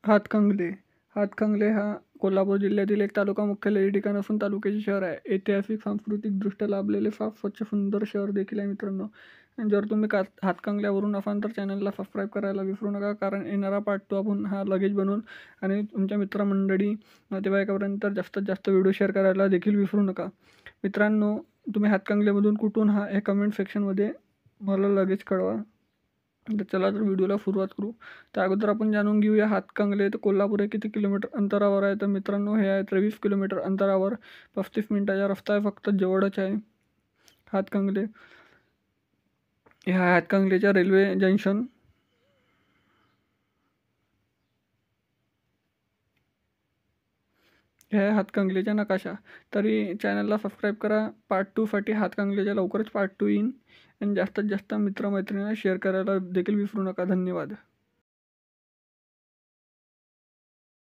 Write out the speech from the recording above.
हातकणंगले. हातकणंगले हा कोल्हापूर जिल्ह्यातील एक तालुका मुख्यालय ठिकाण असून तालुक्याचे शहर आहे. ऐतिहासिक, सांस्कृतिकदृष्ट्या लाभलेले फार स्वच्छ सुंदर शहर देखील आहे मित्रांनो. आणि जर तुम्ही हातकणंगल्यावरून असाल तर चॅनलला सबस्क्राईब करायला विसरू नका, कारण येणारा पार्ट 2 आपण हा लगेच बनवून आणि तुमच्या मित्रमंडळी नातेवाईकापर्यंत जास्तीत जास्त व्हिडिओ शेअर करायला देखील विसरू नका. मित्रांनो, तुम्ही हातकणंगल्यामधून कुठून हे कमेंट सेक्शनमध्ये मला लगेच कळवा. तर चला तर व्हिडिओला सुरुवात करू. त्या अगोदर आपण जाणून घेऊया हातकणंगले ते कोल्हापूर हे किती किलोमीटर अंतरावर आहे. तर मित्रांनो, हे आहे 23 किलोमीटर अंतरावर, 35 मिनिटाचा रस्ता आहे, फक्त जवळच आहे हातकणंगले. हे आहे हातकणंगलेच्या रेल्वे जंक्शन. हे आहे हातकणंगलेचा नकाशा. तरी चॅनलला सबस्क्राईब करा. पार्ट 2साठी हातकणंगलेच्या लवकरच पार्ट 2 येईन. आणि जास्तीत जास्त मित्रमैत्रिणींना शेअर करायला देखील विसरू नका. धन्यवाद.